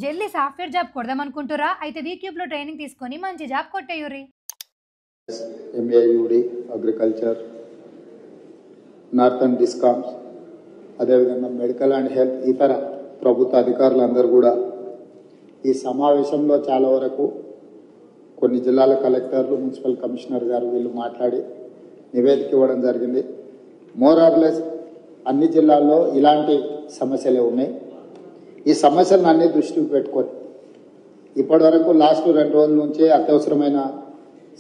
జల్దీ software job కొడదామనుకుంటుర్రా? అయితే వీక్యూబ్‌లో training తీసుకొని మంచి జాబ్ కొట్టేయుర్రి. ఎంఏయుడి అగ్రికల్చర్, నార్థన్ డిస్కామ్స్, అదేవిధంగా మెడికల్ అండ్ హెల్త్ ఇతర ప్రభుత్వ అధికారులందరూ కూడా ఈ సమావేశంలో చాలా వరకు కొన్ని జిల్లాల కలెక్టర్లు, మున్సిపల్ కమిషనర్ గారు వీళ్ళు మాట్లాడి నివేదిక ఇవ్వడం జరిగింది. మోర్ ఆర్ లెస్ అన్ని జిల్లాల్లో ఇలాంటి సమస్యలే ఉన్నాయి. ఈ సమస్యలను అన్ని దృష్టికి పెట్టుకొని ఇప్పటి వరకు లాస్ట్ 2 రోజుల నుంచి అత్యవసరమైన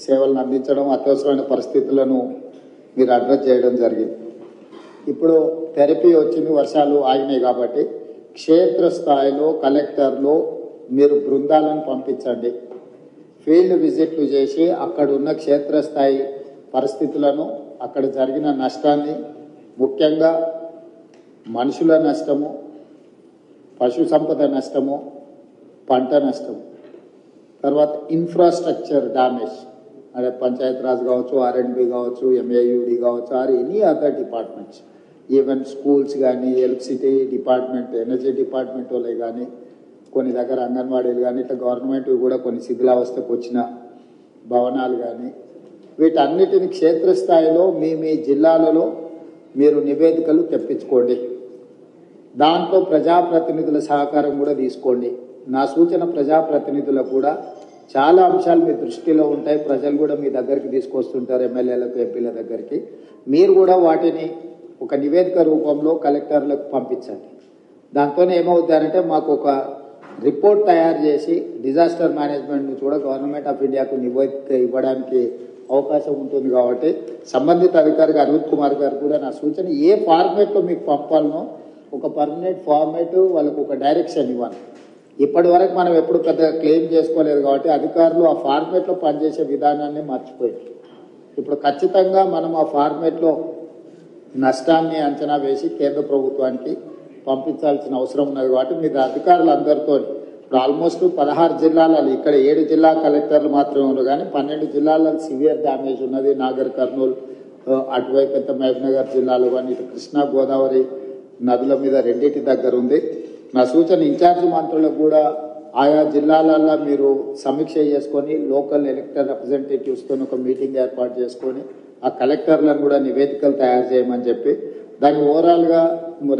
సేవలను అందించడం, అత్యవసరమైన పరిస్థితులను మీరు అడ్రస్ చేయడం జరిగింది. ఇప్పుడు థెరపీ వచ్చింది, వర్షాలు ఆగినాయి కాబట్టి క్షేత్రస్థాయిలో కలెక్టర్లు మీరు బృందాలను పంపించండి. ఫీల్డ్ విజిట్లు చేసి అక్కడ ఉన్న క్షేత్రస్థాయి పరిస్థితులను, అక్కడ జరిగిన నష్టాన్ని, ముఖ్యంగా మనుషుల నష్టము, పశు సంపద నష్టము, పంట నష్టము, తర్వాత ఇన్ఫ్రాస్ట్రక్చర్ డ్యామేజ్, అదే పంచాయత్ రాజ్ కావచ్చు, ఆర్ఎండ్బి కావచ్చు, ఎంఏయుడి కావచ్చు, or any other departments, even schools కానీ, ఎలక్ట్రిసిటీ డిపార్ట్మెంట్, ఎనర్జీ డిపార్ట్మెంట్ వాళ్ళే కానీ, కొన్ని దగ్గర అంగన్వాడీలు కానీ, ఇట్లా గవర్నమెంట్ కూడా కొన్ని శిథిలావస్థకు వచ్చిన భవనాలు కానీ, వీటన్నిటిని క్షేత్రస్థాయిలో మీ జిల్లాలలో మీరు నివేదికలు తెప్పించుకోండి. దాంట్లో ప్రజాప్రతినిధుల సహకారం కూడా తీసుకోండి. నా సూచన ప్రజాప్రతినిధులకు కూడా చాలా అంశాలు మీ దృష్టిలో ఉంటాయి. ప్రజలు కూడా మీ దగ్గరికి తీసుకొస్తుంటారు, ఎమ్మెల్యేలకు, ఎంపీల దగ్గరికి. మీరు కూడా వాటిని ఒక నివేదిక రూపంలో కలెక్టర్లకు పంపించండి. దాంతో ఏమవుతారంటే మాకు ఒక రిపోర్ట్ తయారు చేసి డిజాస్టర్ మేనేజ్మెంట్ నుంచి కూడా గవర్నమెంట్ ఆఫ్ ఇండియాకు నివేదిక ఇవ్వడానికి అవకాశం ఉంటుంది. కాబట్టి సంబంధిత అధికారికి అరవింద్ కుమార్ గారు కూడా నా సూచన, ఏ ఫార్మేట్లో మీకు పంపాలనో ఒక పర్మనెంట్ ఫార్మేట్, వాళ్ళకు ఒక డైరెక్షన్ ఇవ్వాలి. ఇప్పటి వరకు మనం ఎప్పుడు పెద్దగా క్లెయిమ్ చేసుకోలేదు కాబట్టి అధికారులు ఆ ఫార్మేట్లో పనిచేసే విధానాన్ని మర్చిపోయారు. ఇప్పుడు ఖచ్చితంగా మనం ఆ ఫార్మేట్లో నష్టాన్ని అంచనా వేసి కేంద్ర ప్రభుత్వానికి పంపించాల్సిన అవసరం ఉన్నది. కాబట్టి మీరు అధికారులందరితో ఇప్పుడు ఆల్మోస్ట్ 16 జిల్లాలలో, ఇక్కడ 7 జిల్లా కలెక్టర్లు మాత్రమే ఉన్నారు కానీ 12 జిల్లాలలో సివియర్ డ్యామేజ్ ఉన్నది. నాగర్ కర్నూలు, అటువైపు ఎంత మహబూబ్నగర్ జిల్లాలో కానీ, ఇటు కృష్ణా గోదావరి నదుల మీద రెండింటి దగ్గర ఉంది. నా సూచన ఇన్ఛార్జ్ మంత్రులకు కూడా ఆయా జిల్లాలలో మీరు సమీక్ష చేసుకొని లోకల్ ఎలక్టెడ్ రిప్రజెంటేటివ్స్తో ఒక మీటింగ్ ఏర్పాటు చేసుకొని ఆ కలెక్టర్లను కూడా నివేదికలు తయారు చేయమని చెప్పి, దాన్ని ఓవరాల్గా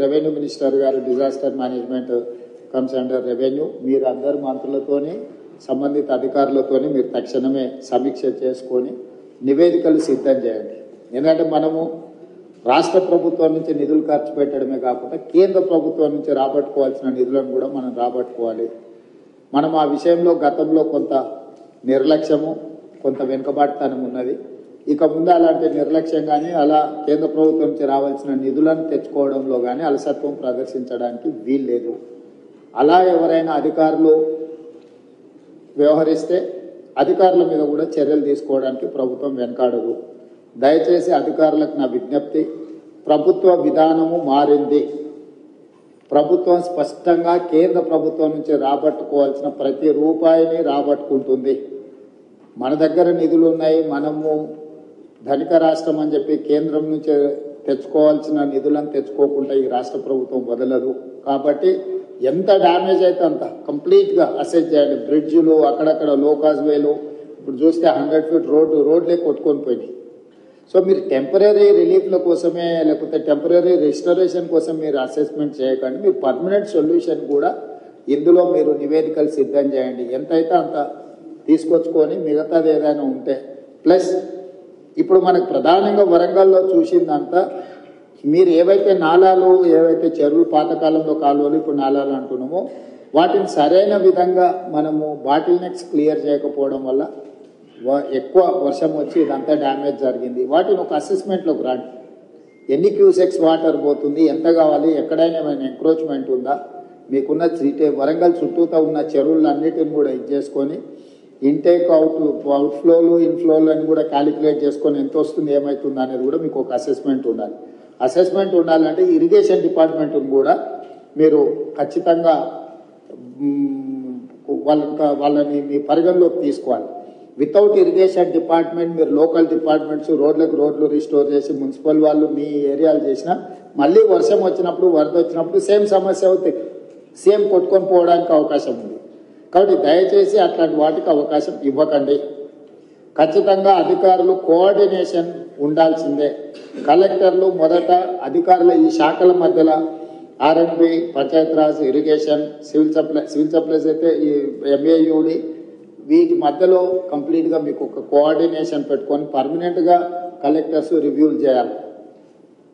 రెవెన్యూ మినిస్టర్ గారు, disaster management comes under revenue, మీరు అందరు మంత్రులతోని సంబంధిత అధికారులతోని మీరు తక్షణమే సమీక్ష చేసుకొని నివేదికలు సిద్ధం చేయండి. ఎందుకంటే మనము రాష్ట్ర ప్రభుత్వం నుంచి నిధులు ఖర్చు పెట్టడమే కాకుండా కేంద్ర ప్రభుత్వం నుంచి రాబట్టుకోవాల్సిన నిధులను కూడా మనం రాబట్టుకోవాలి. మనం ఆ విషయంలో గతంలో కొంత నిర్లక్ష్యము, కొంత వెనుకబాటుతనం ఉన్నది. ఇక ముందు అలాంటి నిర్లక్ష్యం కానీ, అలా కేంద్ర ప్రభుత్వం నుంచి రావాల్సిన నిధులను తెచ్చుకోవడంలో కానీ అలసత్వం ప్రదర్శించడానికి వీల్లేదు. అలా ఎవరైనా అధికారులు వ్యవహరిస్తే అధికారుల మీద కూడా చర్యలు తీసుకోవడానికి ప్రభుత్వం వెనకాడదు. దయచేసి అధికారులకు నా విజ్ఞప్తి, ప్రభుత్వ విధానము మారింది. ప్రభుత్వం స్పష్టంగా కేంద్ర ప్రభుత్వం నుంచి రాబట్టుకోవాల్సిన ప్రతి రూపాయిని రాబట్టుకుంటుంది. మన దగ్గర నిధులు ఉన్నాయి, మనము ధనిక రాష్ట్రం అని చెప్పి కేంద్రం నుంచి తెచ్చుకోవాల్సిన నిధులను తెచ్చుకోకుండా ఈ రాష్ట్ర ప్రభుత్వం వదలదు. కాబట్టి ఎంత డ్యామేజ్ అయితే అంత కంప్లీట్గా అసెస్ చేయండి. బ్రిడ్జ్లు, అక్కడక్కడ లోకాజ్ వేలు, ఇప్పుడు చూస్తే 100 ఫీట్ రోడ్లే కొట్టుకొని పోయినాయి. సో మీరు టెంపరీ రిలీఫ్ల కోసమే, లేకపోతే టెంపరీ రెస్టరేషన్ కోసం మీరు అసెస్మెంట్ చేయకండి. మీరు పర్మనెంట్ సొల్యూషన్ కూడా ఇందులో మీరు నివేదికలు సిద్ధం చేయండి. ఎంతైతే అంత తీసుకొచ్చుకొని మిగతాది ఏదైనా ఉంటే, ప్లస్ ఇప్పుడు మనకు ప్రధానంగా వరంగల్లో చూసిందంతా మీరు ఏవైతే నాలాలు, ఏవైతే చెరువులు, పాతకాలంలో కాలువలు, ఇప్పుడు నాలాలు అంటున్నామో వాటిని సరైన విధంగా మనము బాటిల్ నెక్స్ క్లియర్ చేయకపోవడం వల్ల ఎక్కువ వర్షం వచ్చి ఇదంతా డ్యామేజ్ జరిగింది. వాటిని ఒక అసెస్మెంట్లోకి రండి. ఎన్ని క్యూసెక్స్ వాటర్ పోతుంది, ఎంత కావాలి, ఎక్కడైనా ఏమైనా ఎంక్రోచ్మెంట్ ఉందా, మీకున్న వరంగల్ చుట్టూతో ఉన్న చెరువులన్నిటిని కూడా ఇది చేసుకొని ఇంటేక్ అవుట్ఫ్లోలు, ఇన్ఫ్లోలు అని కూడా క్యాలిక్యులేట్ చేసుకొని ఎంత వస్తుంది, ఏమవుతుంది అనేది కూడా మీకు ఒక అసెస్మెంట్ ఉండాలి. అసెస్మెంట్ ఉండాలంటే ఇరిగేషన్ డిపార్ట్మెంట్ని కూడా మీరు ఖచ్చితంగా వాళ్ళని మీ పరిగణలోకి తీసుకోవాలి. వితౌట్ ఇరిగేషన్ డిపార్ట్మెంట్ మీరు లోకల్ డిపార్ట్మెంట్స్ రోడ్లు రిస్టోర్ చేసి మున్సిపల్ వాళ్ళు మీ ఏరియాలు చేసినా మళ్ళీ వర్షం వచ్చినప్పుడు, వరద వచ్చినప్పుడు సేమ్ సమస్య అవుతాయి. సీఎం కొట్టుకొని పోవడానికి అవకాశం ఉంది. కాబట్టి దయచేసి అట్లాంటి వాటికి అవకాశం ఇవ్వకండి. ఖచ్చితంగా అధికారులు కోఆర్డినేషన్ ఉండాల్సిందే. కలెక్టర్లు మొదట అధికారుల ఈ శాఖల మధ్యలో ఆర్ఎండ్బి, పంచాయతీరాజ్, ఇరిగేషన్, సివిల్ సప్లైస్ అయితే ఈ ఎంఏయుడి వీటి మధ్యలో కంప్లీట్గా మీకు ఒక కోఆర్డినేషన్ పెట్టుకొని పర్మనెంట్గా కలెక్టర్స్ రివ్యూలు చేయాలి.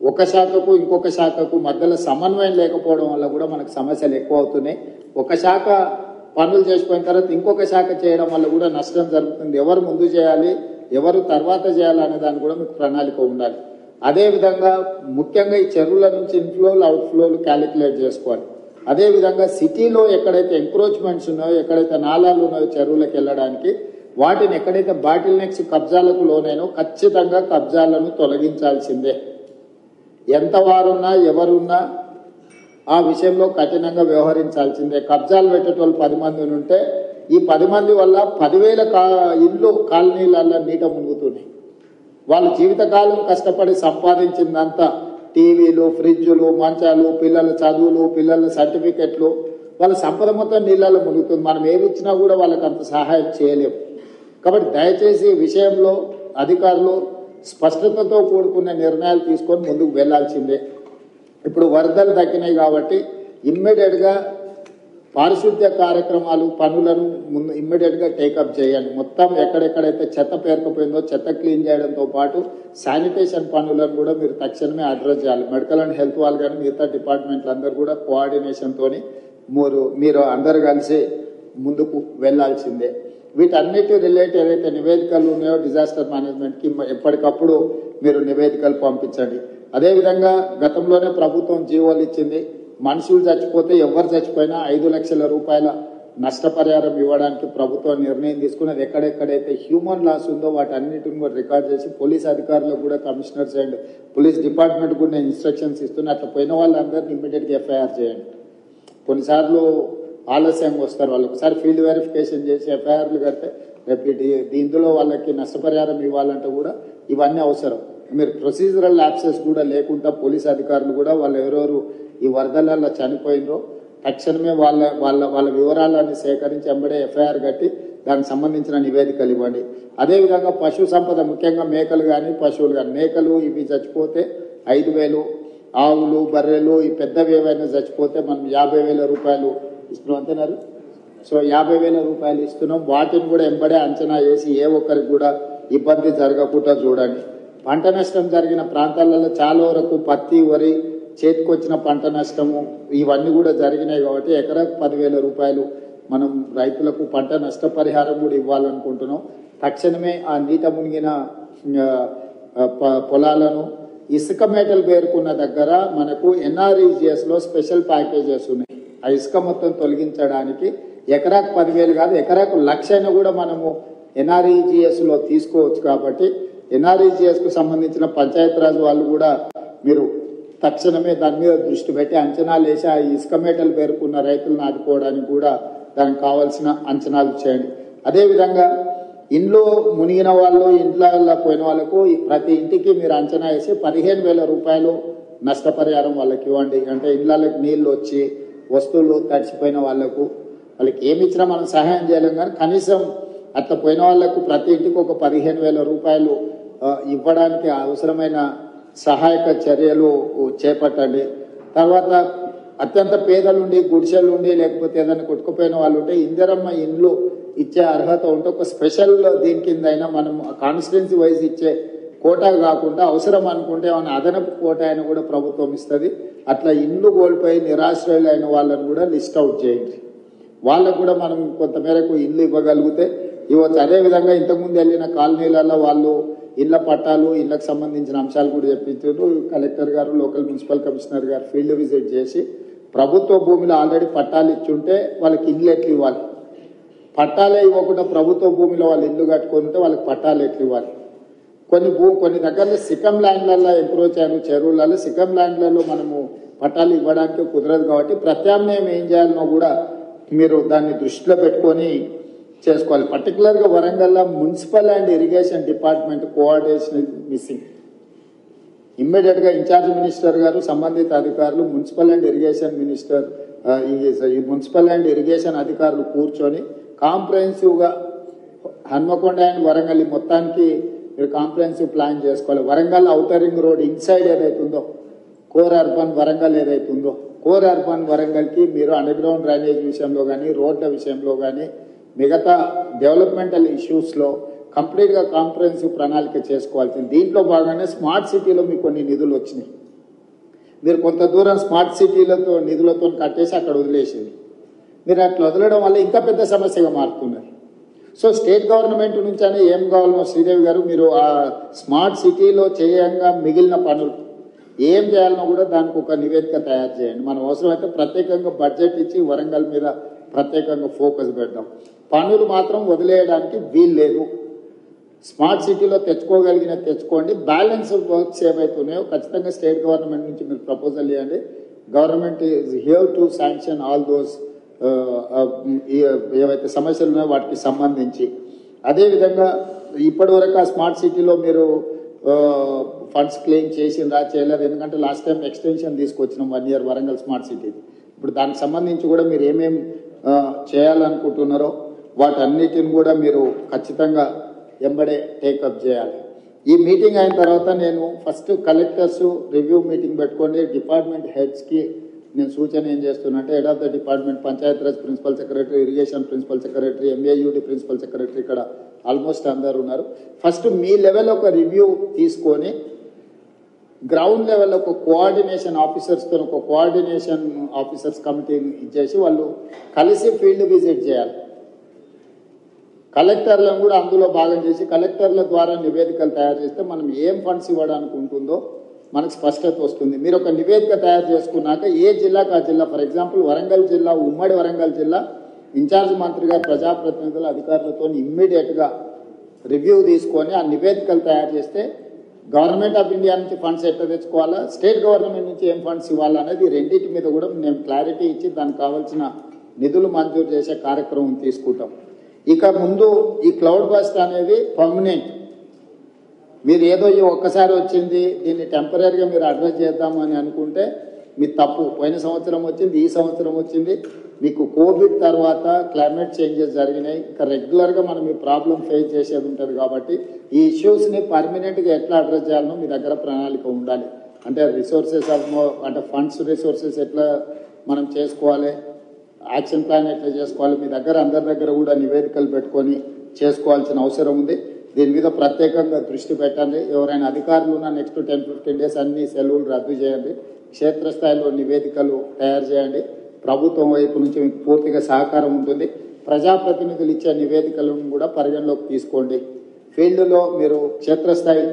ఒక శాఖకు ఇంకొక శాఖకు మధ్యలో సమన్వయం లేకపోవడం వల్ల కూడా మనకు సమస్యలు ఎక్కువ అవుతున్నాయి. ఒక శాఖ పనులు చేసిపోయిన తర్వాత ఇంకొక శాఖ చేయడం వల్ల కూడా నష్టం జరుగుతుంది. ఎవరు ముందు చేయాలి, ఎవరు తర్వాత చేయాలి అనే దాన్ని కూడా మీకు ప్రణాళిక ఉండాలి. అదేవిధంగా ముఖ్యంగా ఈ చెరువుల నుంచి ఇన్ఫ్లోలు అవుట్ఫ్లోలు క్యాలిక్యులేట్ చేసుకోవాలి. అదేవిధంగా సిటీలో ఎక్కడైతే ఎంక్రోచ్మెంట్స్ ఉన్నాయో, ఎక్కడైతే నాలాలు ఉన్నాయో చెరువులకు వెళ్ళడానికి, వాటిని ఎక్కడైతే బాటిల్ నెక్స్ కబ్జాలకు లోనైనో ఖచ్చితంగా కబ్జాలను తొలగించాల్సిందే. ఎంత వారున్నా ఎవరున్నా ఆ విషయంలో కఠినంగా వ్యవహరించాల్సిందే. కబ్జాలు పెట్టేటోళ్ళు 10 మంది ఉంటే ఈ 10 మంది వల్ల 10,000 ఇళ్ళు కాలనీలలో నీట మునుగుతున్నాయి. వాళ్ళ జీవితకాలం కష్టపడి సంపాదించిందంతా టీవీలు, ఫ్రిడ్జులు, మంచాలు, పిల్లల చదువులు, పిల్లల సర్టిఫికెట్లు, వాళ్ళ సంపద మొత్తం నీళ్ళలో మునుగుతుంది. మనం ఏమి ఇచ్చినా కూడా వాళ్ళకి అంత సహాయం చేయలేము. కాబట్టి దయచేసి ఈ విషయంలో అధికారులు స్పష్టతతో కూడుకున్న నిర్ణయాలు తీసుకొని ముందుకు వెళ్లాల్సిందే. ఇప్పుడు వరదలు తగ్గినాయి కాబట్టి ఇమ్మీడియట్గా పారిశుద్ధ్య కార్యక్రమాలు పనులను ముందు ఇమ్మీడియట్గా టేకప్ చేయండి. మొత్తం ఎక్కడెక్కడైతే చెత్త పేరుకుపోయిందో చెత్త క్లీన్ చేయడంతో పాటు శానిటేషన్ పనులను కూడా మీరు తక్షణమే అడ్రస్ చేయాలి. మెడికల్ అండ్ హెల్త్ వాళ్ళు కానీ మిగతా డిపార్ట్మెంట్లు అందరూ కూడా కోఆర్డినేషన్తో మీరు అందరు కలిసి ముందుకు వెళ్లాల్సిందే. వీటన్నిటి రిలేటెడ్ ఏదైతే నివేదికలు ఉన్నాయో డిజాస్టర్ మేనేజ్మెంట్కి ఎప్పటికప్పుడు మీరు నివేదికలు పంపించండి. అదేవిధంగా గతంలోనే ప్రభుత్వం జీవోలు ఇచ్చింది. మనుషులు చచ్చిపోతే ఎవరు చచ్చిపోయినా 5 లక్షల రూపాయల నష్టపరిహారం ఇవ్వడానికి ప్రభుత్వం నిర్ణయం తీసుకున్నది. ఎక్కడెక్కడైతే హ్యూమన్ లాస్ ఉందో వాటన్నిటిని కూడా రికార్డ్ చేసి పోలీస్ అధికారులకు కూడా కమిషనర్స్ అండ్ పోలీస్ డిపార్ట్మెంట్ కూడా ఇన్స్ట్రక్షన్స్ ఇస్తున్నా. అట్లా పోయిన వాళ్ళందరినీ ఇమ్మీడియట్గా ఎఫ్ఐఆర్ చేయండి. కొన్నిసార్లు ఆలస్యంగా వస్తారు. వాళ్ళు ఒకసారి ఫీల్డ్ వెరిఫికేషన్ చేసి ఎఫ్ఐఆర్లు కడితే రేపు దీంట్లో వాళ్ళకి నష్టపరిహారం ఇవ్వాలంటే కూడా ఇవన్నీ అవసరం. మీరు ప్రొసీజరల్ ల్యాప్సెస్ కూడా లేకుండా పోలీస్ అధికారులు కూడా వాళ్ళు ఎవరెవరు ఈ వరదలలో చనిపోయినరో తక్షణమే వాళ్ళ వివరాలన్నీ సేకరించి వెంబడే ఎఫ్ఐఆర్ కట్టి దానికి సంబంధించిన నివేదికలు ఇవ్వండి. అదేవిధంగా పశు సంపద ముఖ్యంగా మేకలు కానీ పశువులు కానీ, మేకలు ఇవి చచ్చిపోతే 5,000, ఆవులు బర్రెలు ఈ పెద్దవి ఏవైనా చచ్చిపోతే మనం 50,000 రూపాయలు ఇస్తున్నాం అంతేనారు. సో 50,000 రూపాయలు ఇస్తున్నాం. వాటిని కూడా వెంబడే అంచనా వేసి ఏ ఒక్కరికి కూడా ఇబ్బంది జరగకుండా చూడండి. పంట నష్టం జరిగిన ప్రాంతాలలో చాలా వరకు పత్తి, వరి, చేతికొచ్చిన పంట నష్టము ఇవన్నీ కూడా జరిగినాయి కాబట్టి ఎకరాకు 10,000 రూపాయలు మనం రైతులకు పంట నష్టపరిహారం కూడా ఇవ్వాలనుకుంటున్నాం. తక్షణమే ఆ నీట మునిగిన పొలాలను ఇసుక మేటలు పేరుకున్న దగ్గర మనకు ఎన్ఆర్ఈజిఎస్లో స్పెషల్ ప్యాకేజెస్ ఉన్నాయి. ఆ ఇసుక మొత్తం తొలగించడానికి ఎకరాకు 10,000 కాదు ఎకరాకు 1,00,000 కూడా మనము ఎన్ఆర్ఈజిఎస్లో తీసుకోవచ్చు. కాబట్టి ఎన్ఆర్ఈజిఎస్కు సంబంధించిన పంచాయతీరాజ్ వాళ్ళు కూడా మీరు తక్షణమే దాని మీద దృష్టి పెట్టి అంచనాలు వేసి ఆ ఇసుక మేటలు పేరుకున్న రైతులను ఆదుకోవడానికి కూడా దానికి కావాల్సిన అంచనాలు చేయండి. అదేవిధంగా ఇంట్లో మునిగిన వాళ్ళు, ఇంట్లో పోయిన వాళ్ళకు ప్రతి ఇంటికి మీరు అంచనా వేసి 15,000 రూపాయలు నష్టపరిహారం వాళ్ళకి ఇవ్వండి. అంటే ఇళ్లకి నీళ్లు వచ్చి వస్తువులు తడిచిపోయిన వాళ్ళకు వాళ్ళకి ఏమి ఇచ్చినా మనం సహాయం చేయలేం, కానీ కనీసం అట్లా పోయిన వాళ్లకు ప్రతి ఇంటికి ఒక 15,000 రూపాయలు ఇవ్వడానికి అవసరమైన సహాయక చర్యలు చేపట్టండి. తర్వాత అత్యంత పేదలుండి గుడిసెలుండి లేకపోతే ఏదైనా కొట్టుకుపోయిన వాళ్ళు ఉంటే ఇందిరమ్మ ఇండ్లు ఇచ్చే అర్హత ఉంటే ఒక స్పెషల్ దీని కింద అయినా మనం కాన్స్టిట్యున్సీ వైజ్ ఇచ్చే కోటా కాకుండా అవసరం అనుకుంటే ఏమైనా అదనపు కోటా అయినా కూడా ప్రభుత్వం ఇస్తుంది. అట్లా ఇండ్లు కోల్పోయి నిరాశ్రయులు అయిన వాళ్ళని కూడా లిస్ట్ అవుట్ చేయండి. వాళ్ళకు కూడా మనం కొంతమేరకు ఇల్లు ఇవ్వగలిగితే ఇవ్వచ్చు. అదేవిధంగా ఇంతకుముందు వెళ్ళిన కాలనీలలో వాళ్ళు ఇళ్ల పట్టాలు, ఇళ్లకు సంబంధించిన అంశాలు కూడా చెప్పించారు. కలెక్టర్ గారు, లోకల్ మున్సిపల్ కమిషనర్ గారు ఫీల్డ్ విజిట్ చేసి ప్రభుత్వ భూమిలో ఆల్రెడీ పట్టాలు ఇచ్చుంటే వాళ్ళకి ఇల్లు ఎట్లు ఇవ్వాలి, పట్టాలే ఇవ్వకుండా ప్రభుత్వ భూమిలో వాళ్ళు ఇల్లు కట్టుకొని ఉంటే వాళ్ళకి పట్టాలు ఎట్లు ఇవ్వాలి. కొన్ని దగ్గరలో సికమ్ ల్యాండ్లలో ఎంక్రోచ్ అయిన చెరువులలో సికమ్ ల్యాండ్లలో మనము పట్టాలు ఇవ్వడానికి కుదరదు. కాబట్టి ప్రత్యామ్నాయం ఏం చేయాలనో కూడా మీరు దాన్ని దృష్టిలో పెట్టుకొని చేసుకోవాలి. పర్టికులర్గా వరంగల్లో municipal and irrigation department coordination missing. ఇమ్మీడియట్గా ఇన్ఛార్జ్ మినిస్టర్ గారు, సంబంధిత అధికారులు, మున్సిపల్ అండ్ ఇరిగేషన్ మినిస్టర్ ఈ మున్సిపల్ అండ్ ఇరిగేషన్ అధికారులు కూర్చొని కాంప్రహెన్సివ్గా హన్మకొండ అండ్ వరంగల్ ఈ మొత్తానికి మీరు కాంప్రహెన్సివ్ ప్లాన్ చేసుకోవాలి. Warangal outer ring road inside ఏదైతుందో కోర్ అర్బన్ వరంగల్ ఏదైతుందో కోర్ అర్బన్ వరంగల్కి మీరు అండర్ గ్రౌండ్ డ్రైనేజ్ విషయంలో కానీ రోడ్ల విషయంలో కానీ మిగతా డెవలప్మెంటల్ ఇష్యూస్లో కంప్లీట్గా కాంప్రహెన్సివ్ ప్రణాళిక చేసుకోవాల్సింది. దీంట్లో భాగంగానే స్మార్ట్ సిటీలో మీకు కొన్ని నిధులు వచ్చినాయి. మీరు కొంత దూరం స్మార్ట్ సిటీలతో నిధులతో కట్టేసి అక్కడ వదిలేసింది. మీరు అట్లా వదలడం వల్ల ఇంకా పెద్ద సమస్యగా మారుతున్నారు. సో స్టేట్ గవర్నమెంట్ నుంచైనా ఏం కావాలనో శ్రీదేవి గారు మీరు ఆ స్మార్ట్ సిటీలో చేయంగా మిగిలిన పనులు ఏం చేయాలనో కూడా దానికి ఒక నివేదిక తయారు చేయండి. మనం అవసరమైతే ప్రత్యేకంగా బడ్జెట్ ఇచ్చి వరంగల్ మీద ప్రత్యేకంగా ఫోకస్ పెడదాం. పనులు మాత్రం వదిలేయడానికి వీలు లేదు. స్మార్ట్ సిటీలో తెచ్చుకోగలిగిన తెచ్చుకోండి. బ్యాలెన్స్ వర్క్స్ ఏవైతున్నాయో ఖచ్చితంగా స్టేట్ గవర్నమెంట్ నుంచి మీరు ప్రపోజల్ చేయండి. Government is here to sanction all those ఏవైతే సమస్యలు ఉన్నాయో వాటికి సంబంధించి. అదేవిధంగా ఇప్పటి వరకు ఆ స్మార్ట్ సిటీలో మీరు ఫండ్స్ క్లెయిమ్ చేసిందా చేయలేదు, ఎందుకంటే లాస్ట్ టైం ఎక్స్టెన్షన్ తీసుకొచ్చినాం 1 year వరంగల్ స్మార్ట్ సిటీ. ఇప్పుడు దానికి సంబంధించి కూడా మీరు ఏమేమి చేయాలనుకుంటున్నారో వాటన్నిటిని కూడా మీరు ఖచ్చితంగా ఎంబడే టేకప్ చేయాలి. ఈ మీటింగ్ అయిన తర్వాత నేను ఫస్ట్ కలెక్టర్స్ రివ్యూ మీటింగ్ పెట్టుకోండి. డిపార్ట్మెంట్ హెడ్స్కి నేను సూచన ఏం చేస్తున్నా అంటే head of the department, Panchayati Raj principal secretary, irrigation principal secretary, MAUD principal secretary, ఇక్కడ ఆల్మోస్ట్ అందరు ఉన్నారు. ఫస్ట్ మీ లెవెల్ ఒక రివ్యూ తీసుకొని గ్రౌండ్ లెవెల్ ఒక కోఆర్డినేషన్ ఆఫీసర్స్తో ఒక కోఆర్డినేషన్ ఆఫీసర్స్ కమిటీని ఇచ్చేసి వాళ్ళు కలిసి ఫీల్డ్ విజిట్ చేయాలి. కలెక్టర్లను కూడా అందులో భాగం చేసి కలెక్టర్ల ద్వారా నివేదికలు తయారు చేస్తే మనం ఏం ఫండ్స్ ఇవ్వడానికి ఉంటుందో మనకు స్పష్టత వస్తుంది. మీరు ఒక నివేదిక తయారు చేసుకున్నాక ఏ జిల్లాకు ఆ జిల్లా, ఫర్ ఎగ్జాంపుల్ వరంగల్ జిల్లా, ఉమ్మడి వరంగల్ జిల్లా ఇన్ఛార్జ్ మంత్రిగా ప్రజాప్రతినిధుల అధికారులతో ఇమ్మీడియట్గా రివ్యూ తీసుకొని ఆ నివేదికలు తయారు చేస్తే గవర్నమెంట్ ఆఫ్ ఇండియా నుంచి ఫండ్స్ ఎట్లా తెచ్చుకోవాలా, స్టేట్ గవర్నమెంట్ నుంచి ఏం ఫండ్స్ ఇవ్వాలా అనేది రెండింటి మీద కూడా మేము క్లారిటీ ఇచ్చి దానికి కావాల్సిన నిధులు మంజూరు చేసే కార్యక్రమం తీసుకుంటాం. ఇక ముందు ఈ క్లౌడ్ బస్ట్ అనేది పర్మనెంట్. మీరు ఏదో ఈ ఒక్కసారి వచ్చింది దీన్ని టెంపరీగా మీరు అడ్రస్ చేద్దామని అనుకుంటే మీ తప్పు. పోయిన సంవత్సరం వచ్చింది, ఈ సంవత్సరం వచ్చింది. మీకు కోవిడ్ తర్వాత క్లైమేట్ చేంజెస్ జరిగినాయి. ఇంకా రెగ్యులర్గా మనం ఈ ప్రాబ్లం ఫేస్ చేసేది ఉంటుంది కాబట్టి ఈ ఇష్యూస్ని పర్మనెంట్గా ఎట్లా అడ్రస్ చేయాలనో మీ దగ్గర ప్రణాళిక ఉండాలి. అంటే రిసోర్సెస్ అంటే ఫండ్స్ రిసోర్సెస్ ఎట్లా మనం చేసుకోవాలి, యాక్షన్ ప్లాన్ ఎట్లా చేసుకోవాలి, మీ దగ్గర అందరి దగ్గర కూడా నివేదికలు పెట్టుకొని చేసుకోవాల్సిన అవసరం ఉంది. దీని మీద ప్రత్యేకంగా దృష్టి పెట్టండి. ఎవరైనా అధికారులు ఉన్న నెక్స్ట్ 10-15 days అన్ని సెలవులు రద్దు చేయండి. క్షేత్రస్థాయిలో నివేదికలు తయారు చేయండి. ప్రభుత్వం వైపు నుంచి మీకు పూర్తిగా సహకారం ఉంటుంది. ప్రజాప్రతినిధులు ఇచ్చే నివేదికలను కూడా పరిగణలోకి తీసుకోండి. ఫీల్డ్లో మీరు క్షేత్రస్థాయి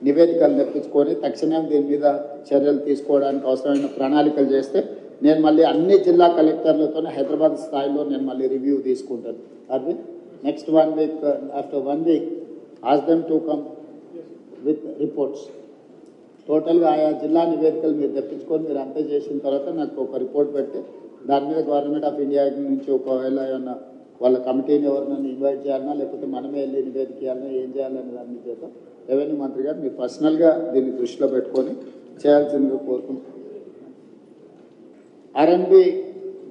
నివేదికలు తెప్పించుకొని తక్షణం దీని మీద చర్యలు తీసుకోవడానికి అవసరమైన ప్రణాళికలు చేస్తే నేను మళ్ళీ అన్ని జిల్లా కలెక్టర్లతోనే హైదరాబాద్ స్థాయిలో నేను మళ్ళీ రివ్యూ తీసుకుంటాను. Arvind, next 1 week, after 1 week, ask them to come with reports. టోటల్గా ఆయా జిల్లా నివేదికలు మీరు తెప్పించుకొని మీరు అంతా చేసిన తర్వాత నాకు ఒక రిపోర్ట్ పెట్టి దాని మీద గవర్నమెంట్ ఆఫ్ ఇండియా నుంచి ఒకవేళ ఏమన్నా వాళ్ళ కమిటీని ఎవరినైనా ఇన్వైట్ చేయాలన్నా లేకపోతే మనమే వెళ్ళి నివేదిక చేయాలన్నా ఏం చేయాలని దాని చేద్దాం. రెవెన్యూ మంత్రి గారు మీరు పర్సనల్గా దీన్ని దృష్టిలో పెట్టుకొని చేయాల్సిందిగా కోరుకుంటున్నాను. ఆర్ఎన్బి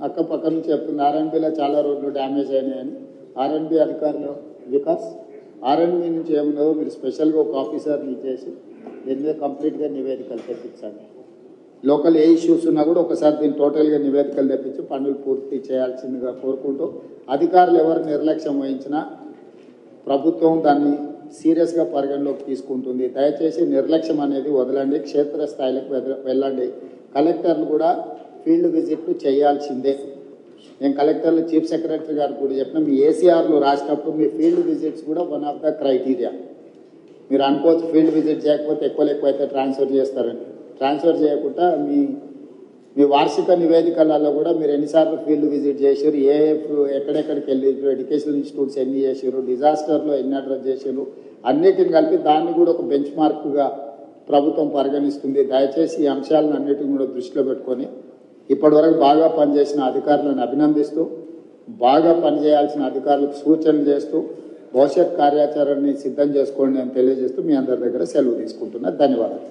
అక్కపక్క నుంచి చెప్తుంది ఆర్ఎన్బిలో చాలా రోడ్లు డ్యామేజ్ అయినాయని. ఆర్ఎన్బి అధికారులు వికాస్ ఆర్ఎన్బి నుంచి ఏమున్నదో మీరు స్పెషల్గా ఒక ఆఫీసర్ని ఇచ్చేసి దీని మీద కంప్లీట్గా నివేదికలు తెప్పించండి. లోకల్ ఏ ఇష్యూస్ ఉన్నా కూడా ఒకసారి దీన్ని టోటల్గా నివేదికలు తెప్పించి పనులు పూర్తి చేయాల్సిందిగా కోరుకుంటూ అధికారులు ఎవరు నిర్లక్ష్యం వహించినా ప్రభుత్వం దాన్ని సీరియస్గా పరిగణలోకి తీసుకుంటుంది. దయచేసి నిర్లక్ష్యం అనేది వదలండి. క్షేత్రస్థాయిలకు వెళ్ళండి. కలెక్టర్లు కూడా ఫీల్డ్ విజిట్లు చేయాల్సిందే. నేను కలెక్టర్లు చీఫ్ సెక్రటరీ గారు కూడా చెప్పిన మీ ఏసీఆర్లు రాసినప్పుడు మీ ఫీల్డ్ విజిట్స్ కూడా వన్ ఆఫ్ ద క్రైటీరియా. మీరు అనుకోవచ్చు ఫీల్డ్ విజిట్ చేయకపోతే ఎక్కువ అయితే ట్రాన్స్ఫర్ చేస్తారని. ట్రాన్స్ఫర్ చేయకుండా మీ వార్షిక నివేదికలలో కూడా మీరు ఎన్నిసార్లు ఫీల్డ్ విజిట్ చేసారు, ఎక్కడెక్కడికి వెళ్ళారు, ఎడ్యుకేషనల్ ఇన్స్టిట్యూట్స్ ఎన్ని చేసారు, డిజాస్టర్లో ఎన్ని అడ్రస్ చేసారు, అన్నిటిని కలిపి దాన్ని కూడా ఒక బెంచ్ మార్క్గా ప్రభుత్వం పరిగణిస్తుంది. దయచేసి ఈ అంశాలను అన్నిటిని కూడా దృష్టిలో పెట్టుకొని ఇప్పటివరకు బాగా పనిచేసిన అధికారులను అభినందిస్తూ బాగా పనిచేయాల్సిన అధికారులకు సూచనలు చేస్తూ భవిష్యత్ కార్యాచరణని సిద్ధం చేసుకోండి అని తెలియజేస్తూ మీ అందరి దగ్గర సెలవు తీసుకుంటున్నా. ధన్యవాదాలు.